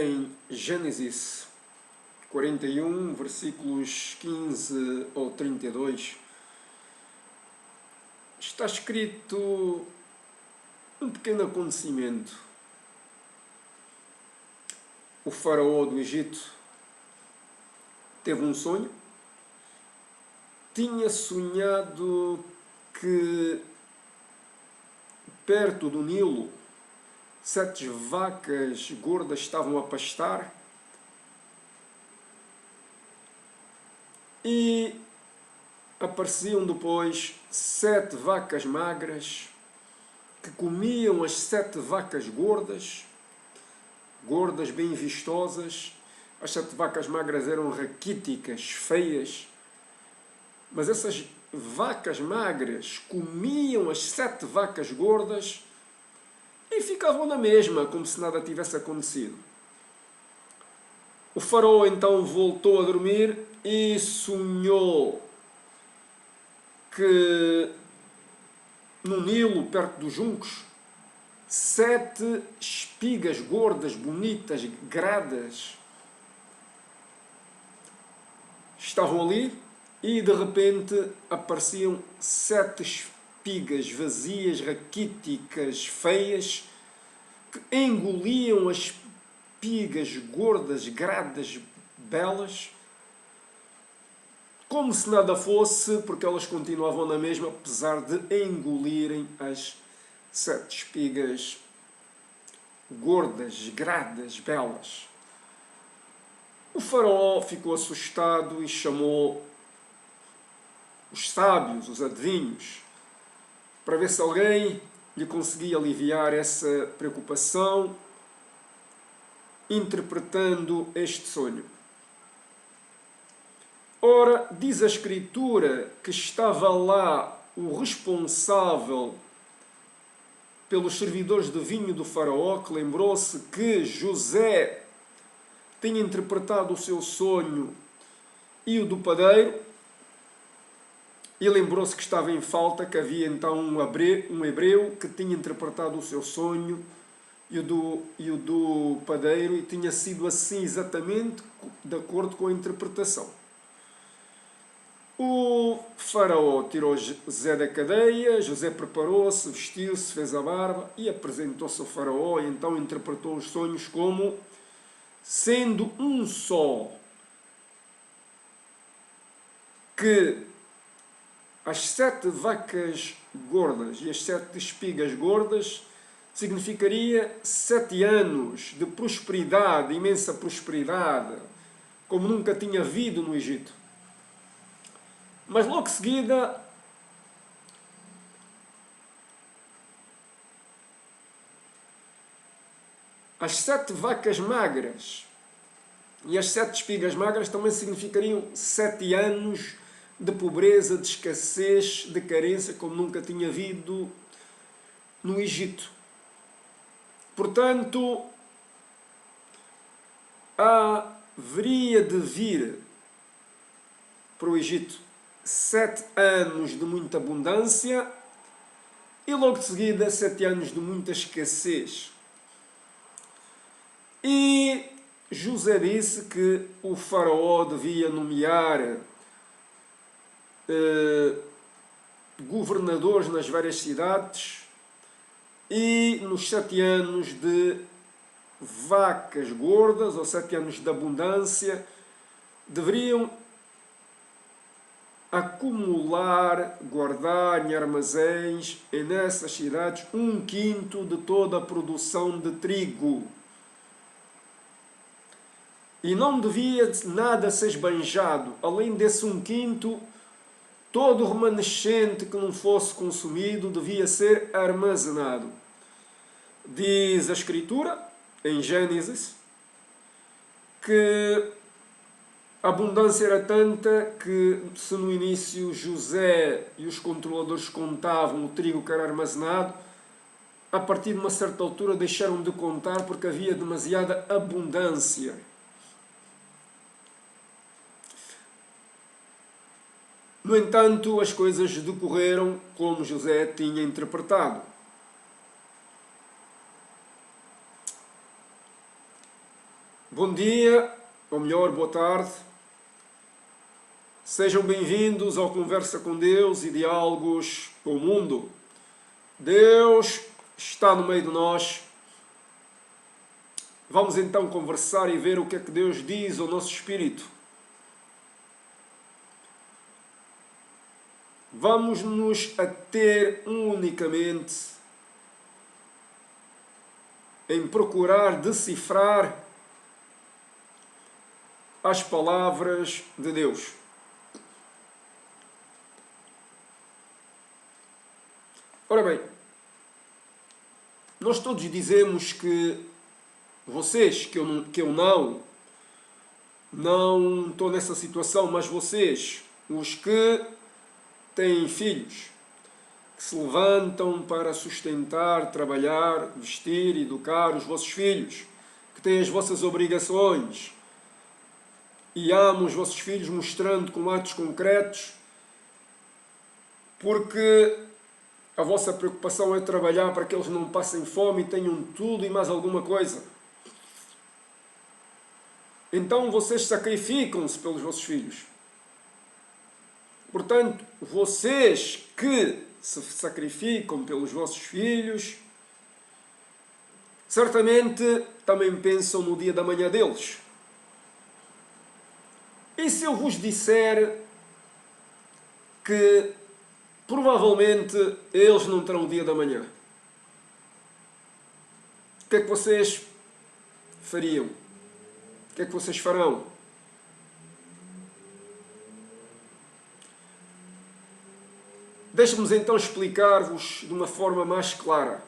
em Gênesis 41, versículos 15 ao 32, está escrito um pequeno acontecimento. O faraó do Egito teve um sonho. Tinha sonhado que perto do Nilo 7 vacas gordas estavam a pastar e apareciam depois 7 vacas magras que comiam as 7 vacas gordas, bem vistosas. As 7 vacas magras eram raquíticas, feias, mas essas vacas magras comiam as 7 vacas gordas e ficavam na mesma, como se nada tivesse acontecido. O faraó então voltou a dormir e sonhou que no Nilo, perto dos juncos, 7 espigas gordas, bonitas, gradas, estavam ali e de repente apareciam 7 espigas vazias, raquíticas, feias, que engoliam as espigas gordas, gradas, belas, como se nada fosse, porque elas continuavam na mesma, apesar de engolirem as 7 espigas gordas, gradas, belas. O faraó ficou assustado e chamou os sábios, os adivinhos, para ver se alguém lhe conseguia aliviar essa preocupação, interpretando este sonho. Ora, diz a Escritura que estava lá o responsável pelos servidores de vinho do faraó, que lembrou-se que José tinha interpretado o seu sonho e o do padeiro, e lembrou-se que estava em falta, que havia então um hebreu que tinha interpretado o seu sonho e o do padeiro, e tinha sido assim exatamente de acordo com a interpretação. O faraó tirou José da cadeia, José preparou-se, vestiu-se, fez a barba e apresentou-se ao faraó, e então interpretou os sonhos como sendo um só, que as 7 vacas gordas e as 7 espigas gordas significaria 7 anos de prosperidade, imensa prosperidade, como nunca tinha havido no Egito. Mas logo em seguida, as 7 vacas magras e as 7 espigas magras também significariam 7 anos de pobreza, de escassez, de carência, como nunca tinha havido no Egito. Portanto, haveria de vir para o Egito 7 anos de muita abundância e logo de seguida 7 anos de muita escassez. E José disse que o faraó devia nomear governadores nas várias cidades, e nos 7 anos de vacas gordas, ou 7 anos de abundância, deveriam acumular, guardar em armazéns, e nessas cidades, 1/5 de toda a produção de trigo. E não devia nada ser esbanjado. Além desse 1/5, todo o remanescente que não fosse consumido devia ser armazenado. Diz a Escritura, em Gênesis, que a abundância era tanta que, se no início José e os controladores contavam o trigo que era armazenado, a partir de uma certa altura deixaram de contar porque havia demasiada abundância. No entanto, as coisas decorreram como José tinha interpretado. Bom dia, ou melhor, boa tarde. Sejam bem-vindos ao Conversa com Deus e Diálogos com o Mundo. Deus está no meio de nós. Vamos então conversar e ver o que é que Deus diz ao nosso espírito. Vamos nos ater unicamente em procurar decifrar as palavras de Deus. Ora bem, nós todos dizemos que vocês, que eu não estou nessa situação, mas vocês, os que têm filhos, que se levantam para sustentar, trabalhar, vestir, educar os vossos filhos, que têm as vossas obrigações, e amam os vossos filhos mostrando com atos concretos, porque a vossa preocupação é trabalhar para que eles não passem fome e tenham tudo e mais alguma coisa. Então vocês sacrificam-se pelos vossos filhos. Portanto, vocês que se sacrificam pelos vossos filhos, certamente também pensam no dia da manhã deles. E se eu vos disser que provavelmente eles não terão o dia da manhã? O que é que vocês fariam? O que é que vocês farão? Deixe-me então explicar-vos de uma forma mais clara.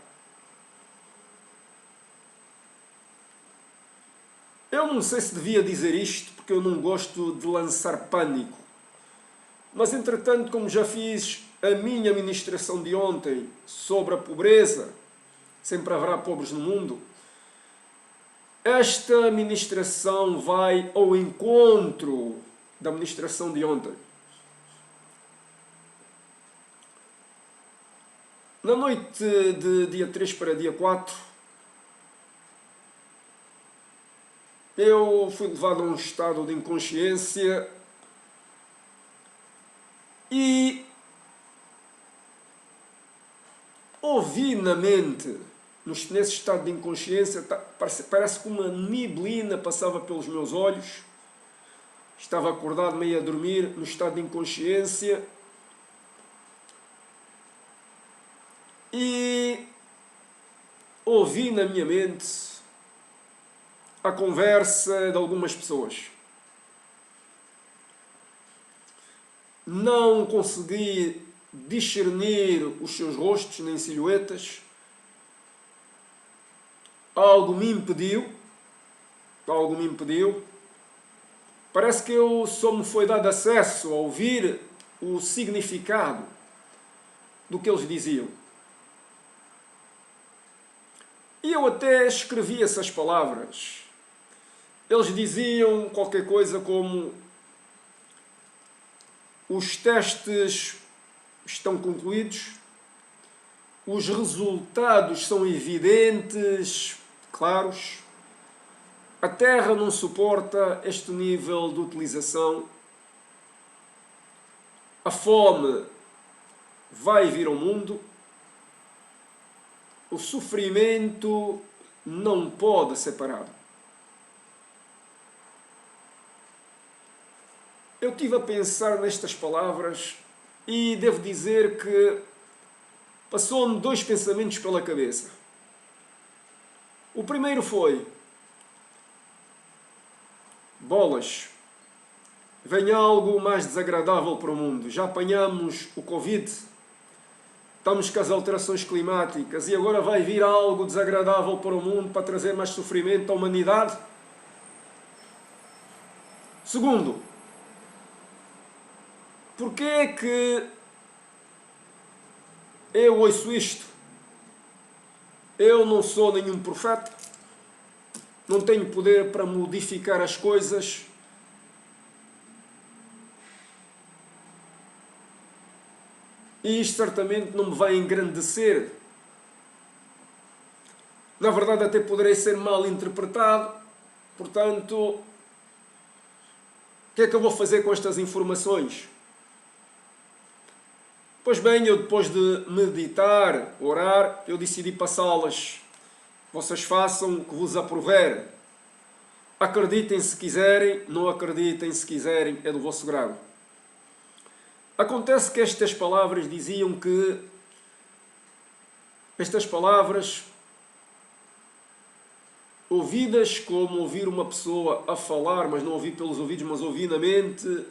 Eu não sei se devia dizer isto, porque eu não gosto de lançar pânico. Mas, entretanto, como já fiz a minha ministração de ontem sobre a pobreza, sempre haverá pobres no mundo, esta ministração vai ao encontro da ministração de ontem. Na noite de dia 3 para dia 4, eu fui levado a um estado de inconsciência e ouvi na mente, nesse estado de inconsciência, parece que uma neblina passava pelos meus olhos. Estava acordado, meio a dormir, no estado de inconsciência. E ouvi na minha mente a conversa de algumas pessoas. Não consegui discernir os seus rostos nem silhuetas. Algo me impediu. Parece que só me foi dado acesso a ouvir o significado do que eles diziam. E eu até escrevi essas palavras. Eles diziam qualquer coisa como: os testes estão concluídos, os resultados são evidentes, claros, a Terra não suporta este nível de utilização, a fome vai vir ao mundo, o sofrimento não pode ser parado. Eu estive a pensar nestas palavras e devo dizer que passou-me dois pensamentos pela cabeça. O primeiro foi: bolas, vem algo mais desagradável para o mundo. Já apanhamos o Covid, estamos com as alterações climáticas e agora vai vir algo desagradável para o mundo para trazer mais sofrimento à humanidade. Segundo, porquê é que eu ouço isto? Eu não sou nenhum profeta, não tenho poder para modificar as coisas. E isto certamente não me vai engrandecer. Na verdade, até poderei ser mal interpretado, Portanto, o que é que eu vou fazer com estas informações? Pois bem, eu depois de meditar, orar, eu decidi passá-las. Vocês façam o que vos aprouver. Acreditem se quiserem, não acreditem se quiserem, é do vosso grado. Acontece que estas palavras diziam que estas palavras, ouvidas como ouvir uma pessoa a falar, mas não ouvi pelos ouvidos, mas ouvi na mente,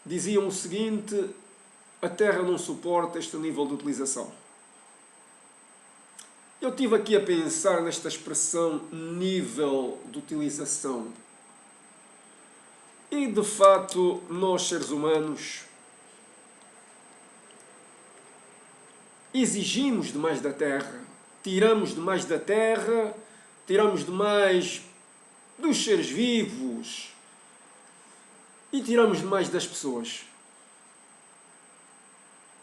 diziam o seguinte: a Terra não suporta este nível de utilização. Eu estive aqui a pensar nesta expressão nível de utilização. E, de facto, nós, seres humanos, exigimos demais da Terra. Tiramos demais da Terra, tiramos demais dos seres vivos e tiramos demais das pessoas.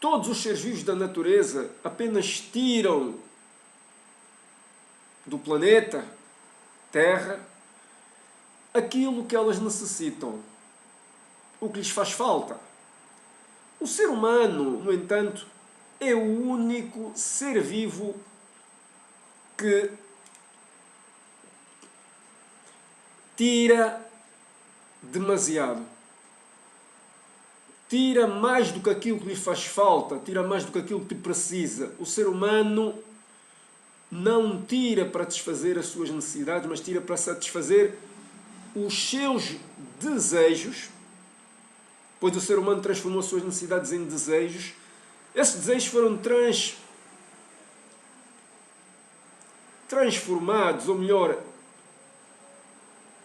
Todos os seres vivos da natureza apenas tiram do planeta Terra aquilo que elas necessitam, o que lhes faz falta. O ser humano, no entanto, é o único ser vivo que tira demasiado. Tira mais do que aquilo que lhe faz falta, tira mais do que aquilo que precisa. O ser humano não tira para satisfazer as suas necessidades, mas tira para satisfazer os seus desejos, pois o ser humano transformou as suas necessidades em desejos. Esses desejos foram transformados, ou melhor,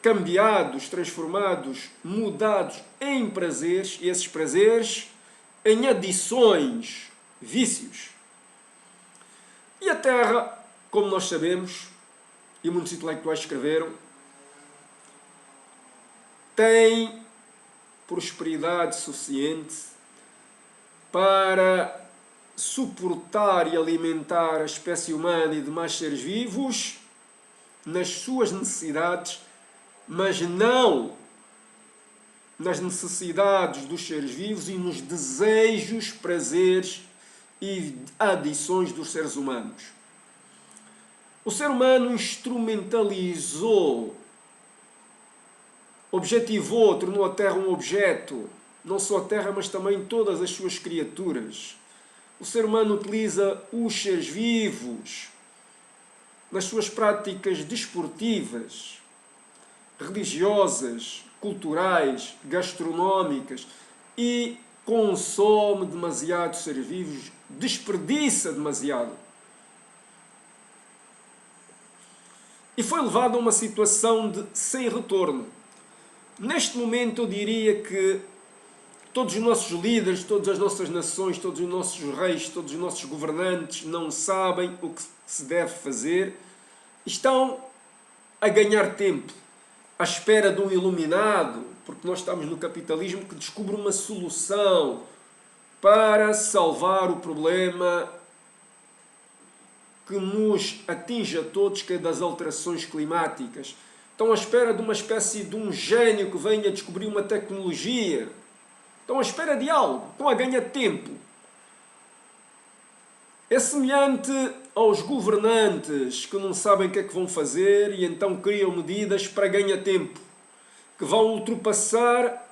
cambiados, transformados, mudados em prazeres, e esses prazeres em adições, vícios. E a Terra, como nós sabemos, e muitos intelectuais escreveram, tem prosperidade suficiente para suportar e alimentar a espécie humana e demais seres vivos nas suas necessidades, mas não nas necessidades dos seres vivos e nos desejos, prazeres e adições dos seres humanos. O ser humano instrumentalizou, objetivou, tornou a Terra um objeto, não só a Terra, mas também todas as suas criaturas. O ser humano utiliza os seres vivos nas suas práticas desportivas, religiosas, culturais, gastronómicas e consome demasiado seres vivos, desperdiça demasiado. E foi levado a uma situação de sem retorno. Neste momento eu diria que todos os nossos líderes, todas as nossas nações, todos os nossos reis, todos os nossos governantes não sabem o que se deve fazer. Estão a ganhar tempo, à espera de um iluminado, porque nós estamos no capitalismo, que descobre uma solução para salvar o problema que nos atinge a todos, que é das alterações climáticas. Estão à espera de uma espécie de um gênio que venha descobrir uma tecnologia. Estão à espera de algo, estão a ganhar tempo. É semelhante aos governantes que não sabem o que é que vão fazer e então criam medidas para ganhar tempo, que vão ultrapassar,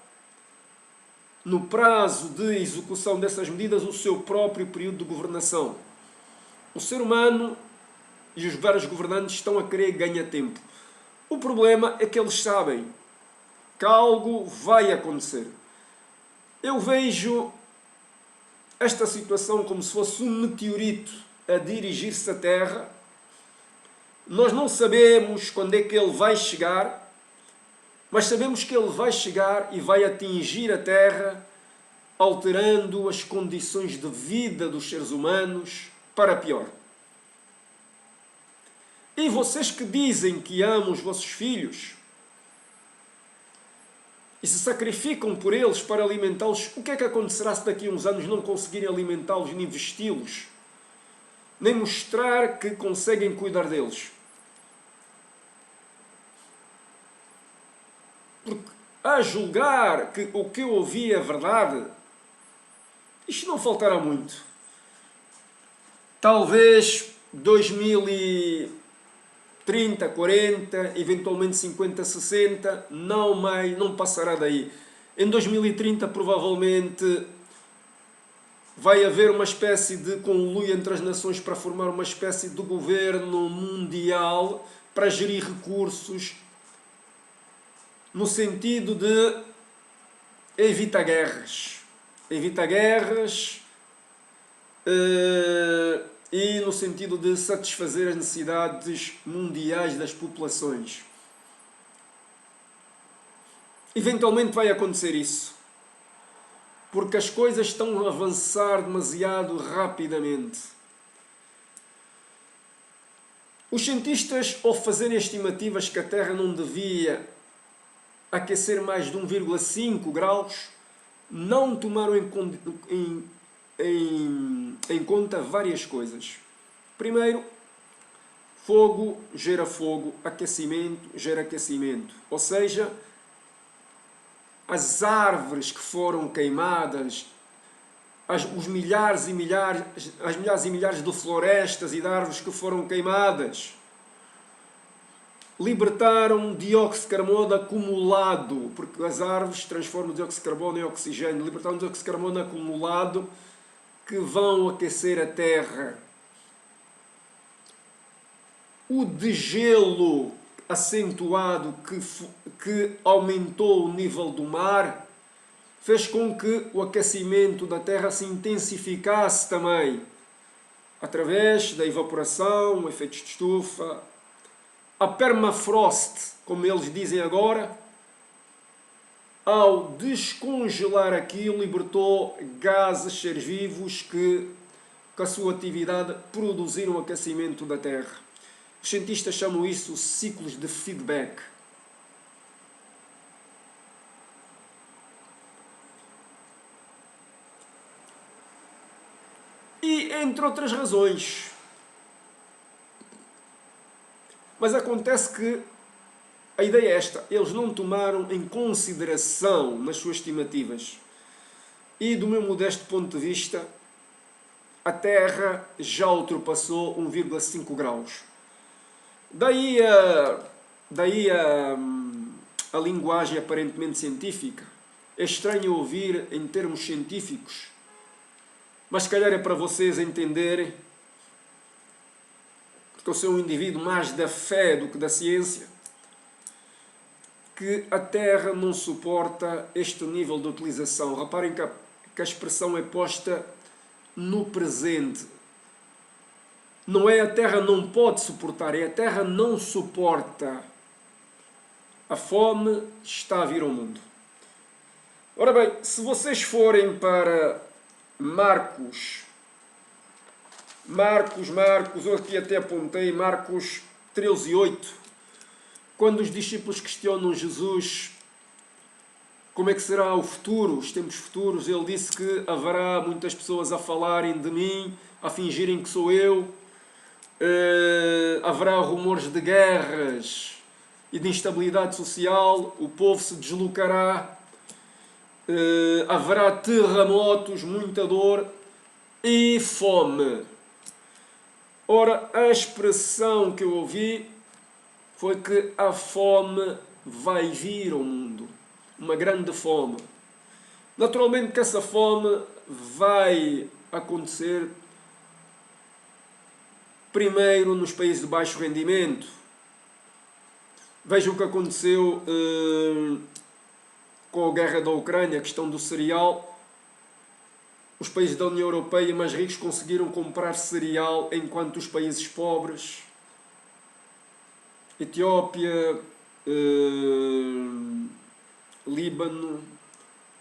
no prazo de execução dessas medidas, o seu próprio período de governação. O ser humano e os vários governantes estão a querer ganhar tempo. O problema é que eles sabem que algo vai acontecer. Eu vejo esta situação como se fosse um meteorito a dirigir-se à Terra. Nós não sabemos quando é que ele vai chegar, mas sabemos que ele vai chegar e vai atingir a Terra, alterando as condições de vida dos seres humanos para pior. E vocês que dizem que amam os vossos filhos e se sacrificam por eles para alimentá-los, o que é que acontecerá se daqui a uns anos não conseguirem alimentá-los, nem vesti-los, nem mostrar que conseguem cuidar deles? Porque a julgar que o que eu ouvi é verdade, isto não faltará muito. Talvez 2030, 40, eventualmente 50, 60, não mais, não passará daí. Em 2030 provavelmente vai haver uma espécie de conluio entre as nações para formar uma espécie de governo mundial para gerir recursos no sentido de evitar guerras. Evita guerras e no sentido de satisfazer as necessidades mundiais das populações. Eventualmente vai acontecer isso, porque as coisas estão a avançar demasiado rapidamente. Os cientistas, ao fazerem estimativas que a Terra não devia aquecer mais de 1,5 graus, não tomaram em conta várias coisas. Primeiro, fogo gera fogo, aquecimento gera aquecimento. Ou seja, as árvores que foram queimadas, os milhares e milhares, as milhares e milhares de florestas e de árvores que foram queimadas, libertaram dióxido de carbono acumulado, porque as árvores transformam o dióxido de carbono em oxigênio, libertaram dióxido de carbono acumulado que vão aquecer a Terra. O degelo acentuado que aumentou o nível do mar fez com que o aquecimento da Terra se intensificasse também, através da evaporação, efeitos de estufa. A permafrost, como eles dizem agora, ao descongelar aquilo, libertou gases seres vivos que, com a sua atividade, produziram o aquecimento da Terra. Os cientistas chamam isso ciclos de feedback. E entre outras razões. Mas acontece que a ideia é esta: eles não tomaram em consideração nas suas estimativas. E do meu modesto ponto de vista, a Terra já ultrapassou 1,5 graus. Daí a linguagem aparentemente científica. É estranho ouvir em termos científicos, mas se calhar é para vocês entenderem, porque eu sou um indivíduo mais da fé do que da ciência, que a Terra não suporta este nível de utilização. Reparem que a expressão é posta no presente. Não é a Terra não pode suportar, é a Terra não suporta. A fome está a vir ao mundo. Ora bem, se vocês forem para Marcos, eu aqui até apontei Marcos 13:8, quando os discípulos questionam Jesus como é que será o futuro, os tempos futuros, ele disse que haverá muitas pessoas a falarem de mim, a fingirem que sou eu, haverá rumores de guerras e de instabilidade social, o povo se deslocará, haverá terremotos, muita dor e fome. Ora, a expressão que eu ouvi foi que a fome vai vir ao mundo, uma grande fome. Naturalmente que essa fome vai acontecer primeiro nos países de baixo rendimento. Vejam o que aconteceu com a guerra da Ucrânia, a questão do cereal. Os países da União Europeia mais ricos conseguiram comprar cereal, enquanto os países pobres, Etiópia, Líbano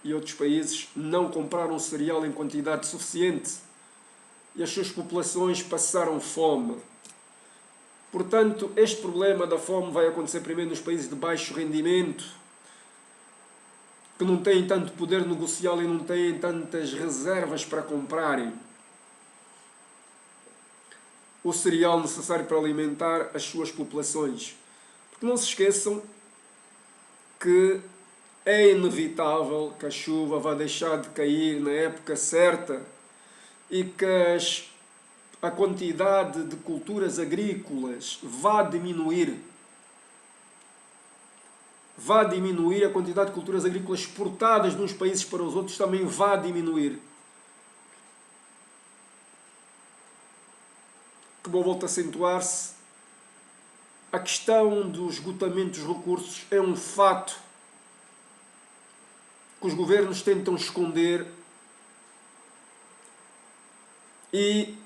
e outros países, não compraram cereal em quantidade suficiente e as suas populações passaram fome. Portanto, este problema da fome vai acontecer primeiro nos países de baixo rendimento, que não têm tanto poder negocial e não têm tantas reservas para comprarem o cereal necessário para alimentar as suas populações. Porque não se esqueçam que é inevitável que a chuva vá deixar de cair na época certa e que a quantidade de culturas agrícolas vá diminuir. Vá diminuir a quantidade de culturas agrícolas exportadas de uns países para os outros, também vá diminuir. Que bom, volta a acentuar-se. A questão do esgotamento dos recursos é um fato que os governos tentam esconder, e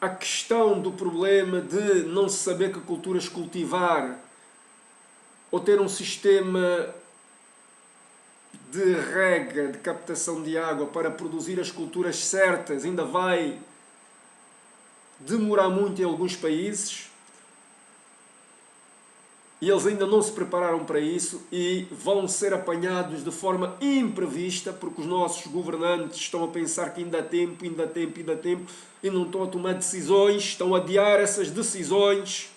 a questão do problema de não se saber que culturas cultivar ou ter um sistema de rega, de captação de água para produzir as culturas certas ainda vai demorar muito em alguns países. E eles ainda não se prepararam para isso e vão ser apanhados de forma imprevista, porque os nossos governantes estão a pensar que ainda há tempo, ainda há tempo, ainda há tempo, e não estão a tomar decisões, estão a adiar essas decisões.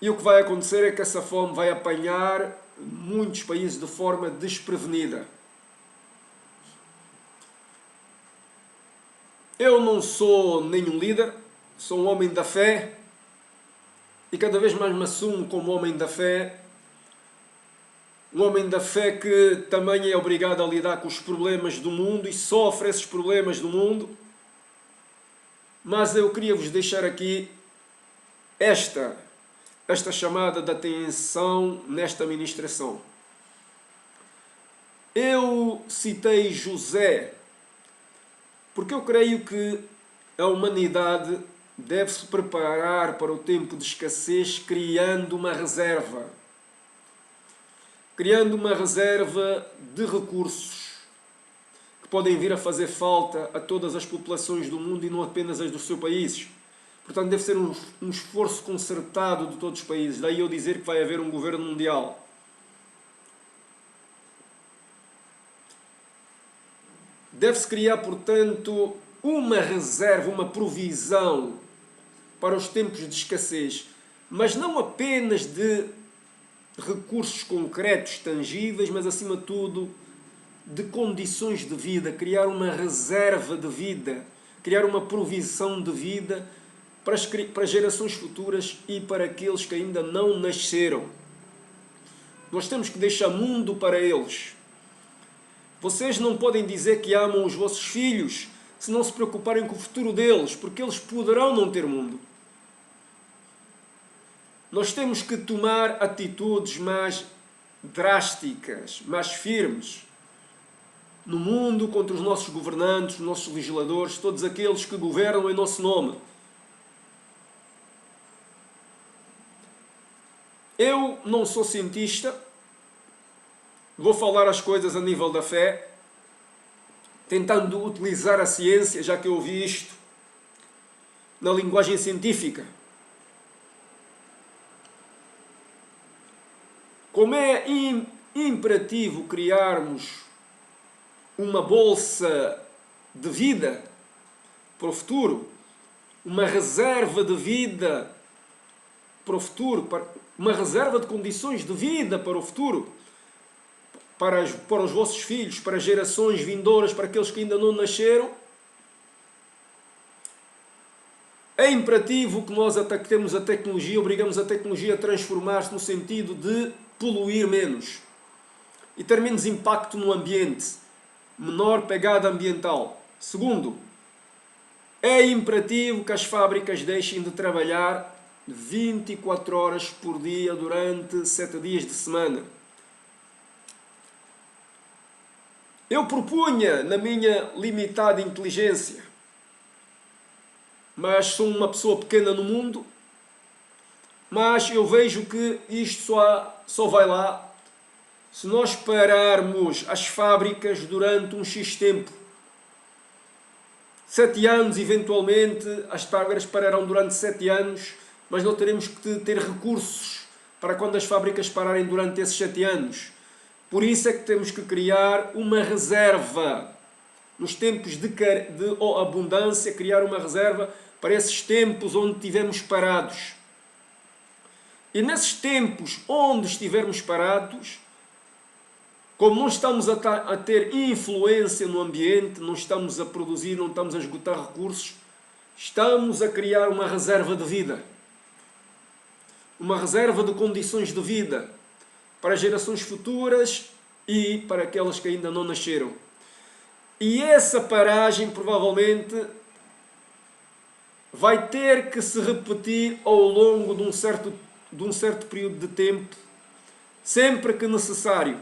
E o que vai acontecer é que essa fome vai apanhar muitos países de forma desprevenida. Eu não sou nenhum líder, sou um homem da fé, e cada vez mais me assumo como homem da fé. Um homem da fé que também é obrigado a lidar com os problemas do mundo e sofre esses problemas do mundo. Mas eu queria vos deixar aqui esta chamada de atenção nesta ministração. Eu citei José porque eu creio que a humanidade deve-se preparar para o tempo de escassez criando uma reserva. Criando uma reserva de recursos que podem vir a fazer falta a todas as populações do mundo e não apenas as do seu país. Portanto, deve ser um esforço concertado de todos os países. Daí eu dizer que vai haver um governo mundial. Deve-se criar, portanto, uma reserva, uma provisão para os tempos de escassez, mas não apenas de recursos concretos, tangíveis, mas acima de tudo de condições de vida, criar uma reserva de vida, criar uma provisão de vida para as gerações futuras e para aqueles que ainda não nasceram. Nós temos que deixar mundo para eles. Vocês não podem dizer que amam os vossos filhos se não se preocuparem com o futuro deles, porque eles poderão não ter mundo. Nós temos que tomar atitudes mais drásticas, mais firmes no mundo contra os nossos governantes, os nossos legisladores, todos aqueles que governam em nosso nome. Eu não sou cientista, vou falar as coisas a nível da fé, tentando utilizar a ciência, já que eu ouvi isto na linguagem científica. Como é imperativo criarmos uma bolsa de vida para o futuro, uma reserva de vida para o futuro, uma reserva de condições de vida para o futuro, para os vossos filhos, para as gerações vindouras, para aqueles que ainda não nasceram. É imperativo que nós ataquemos a tecnologia, obrigamos a tecnologia a transformar-se no sentido de poluir menos e ter menos impacto no ambiente, menor pegada ambiental. Segundo, é imperativo que as fábricas deixem de trabalhar 24 horas por dia durante 7 dias de semana. Eu propunha, na minha limitada inteligência, mas sou uma pessoa pequena no mundo, mas eu vejo que isto só vai lá se nós pararmos as fábricas durante um X tempo. 7 anos, eventualmente, as fábricas pararão durante 7 anos, mas não teremos que ter recursos para quando as fábricas pararem durante esses 7 anos. Por isso é que temos que criar uma reserva. Nos tempos de abundância, criar uma reserva para esses tempos onde estivermos parados. E nesses tempos onde estivermos parados, como não estamos a ter influência no ambiente, não estamos a produzir, não estamos a esgotar recursos, estamos a criar uma reserva de vida. Uma reserva de condições de vida para gerações futuras e para aquelas que ainda não nasceram. E essa paragem provavelmente vai ter que se repetir ao longo de um certo período de tempo, sempre que necessário.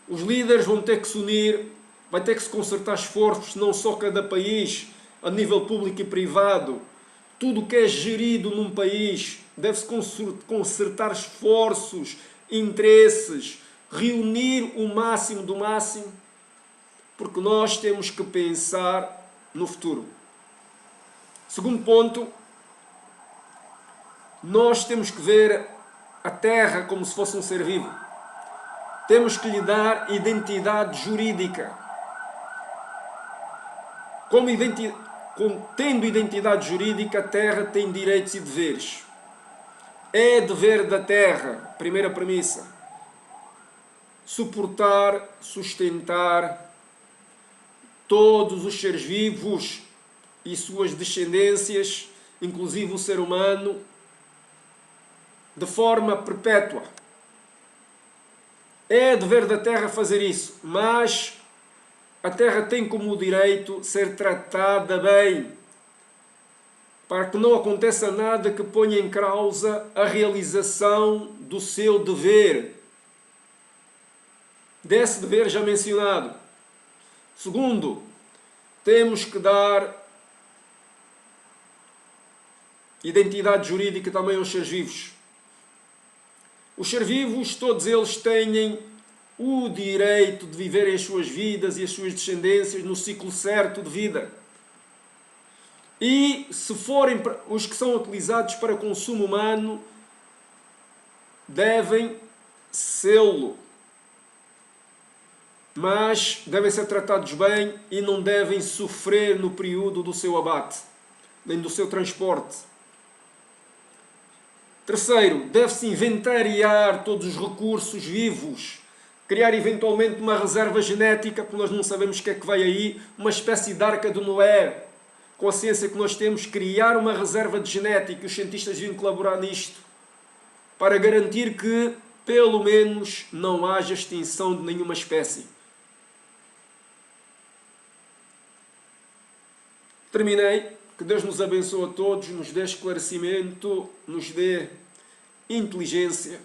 Os líderes vão ter que se unir, vai ter que se concertar esforços, não só cada país, a nível público e privado. Tudo o que é gerido num país deve-se concertar esforços, interesses, reunir o máximo do máximo, porque nós temos que pensar no futuro. Segundo ponto, nós temos que ver a Terra como se fosse um ser vivo. Temos que lhe dar identidade jurídica. Tendo identidade jurídica, a Terra tem direitos e deveres. É dever da Terra, primeira premissa, suportar, sustentar todos os seres vivos e suas descendências, inclusive o ser humano, de forma perpétua. É dever da Terra fazer isso, mas a Terra tem como direito ser tratada bem, para que não aconteça nada que ponha em causa a realização do seu dever, desse dever já mencionado. Segundo, temos que dar identidade jurídica também aos seres vivos. Os seres vivos, todos eles têm o direito de viverem as suas vidas e as suas descendências no ciclo certo de vida. E se forem os que são utilizados para consumo humano, devem sê-lo. Mas devem ser tratados bem e não devem sofrer no período do seu abate, nem do seu transporte. Terceiro, deve-se inventariar todos os recursos vivos, criar eventualmente uma reserva genética, porque nós não sabemos o que é que vai aí, uma espécie de arca de Noé, com a ciência que nós temos, criar uma reserva de genética, os cientistas deviam colaborar nisto, para garantir que, pelo menos, não haja extinção de nenhuma espécie. Terminei. Que Deus nos abençoe a todos, nos dê esclarecimento, nos dê inteligência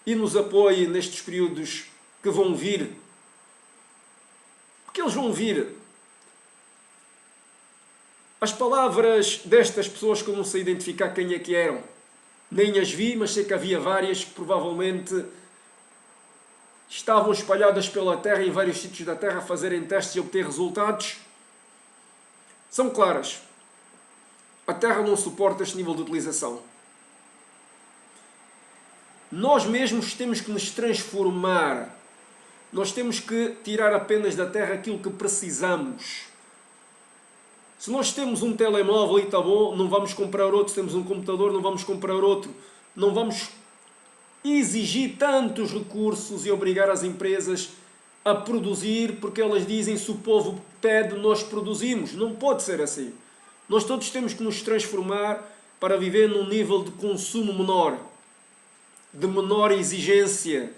e nos apoie nestes períodos que vão vir. Porque eles vão vir. As palavras destas pessoas que eu não sei identificar quem é que eram, nem as vi, mas sei que havia várias que provavelmente estavam espalhadas pela Terra, em vários sítios da Terra, a fazerem testes e obter resultados. São claras. A Terra não suporta este nível de utilização. Nós mesmos temos que nos transformar. Nós temos que tirar apenas da Terra aquilo que precisamos. Se nós temos um telemóvel e está bom, não vamos comprar outro. Se temos um computador, não vamos comprar outro. Não vamos exigir tantos recursos e obrigar as empresas a produzir, porque elas dizem, se o povo pede, nós produzimos. Não pode ser assim. Nós todos temos que nos transformar para viver num nível de consumo menor, de menor exigência.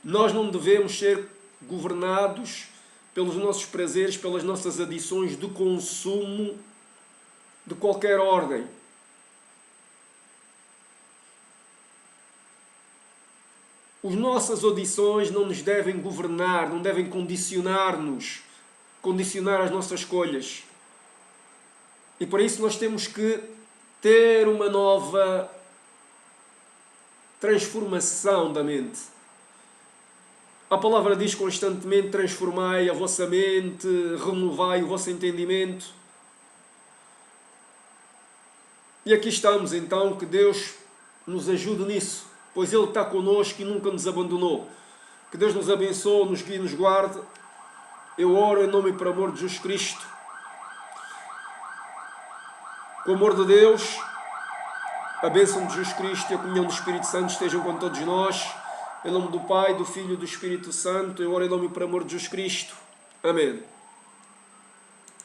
Nós não devemos ser governados pelos nossos prazeres, pelas nossas adições de consumo de qualquer ordem. As nossas audições não nos devem governar, não devem condicionar-nos, condicionar as nossas escolhas. E por isso nós temos que ter uma nova transformação da mente. A palavra diz constantemente, transformai a vossa mente, renovai o vosso entendimento. E aqui estamos então, que Deus nos ajude nisso, pois Ele está connosco e nunca nos abandonou. Que Deus nos abençoe, nos guie e nos guarde. Eu oro em nome e por amor de Jesus Cristo. Com o amor de Deus, A bênção de Jesus Cristo e a comunhão do Espírito Santo estejam com todos nós. Em nome do Pai, do Filho e do Espírito Santo, eu oro em nome e por amor de Jesus Cristo. Amém.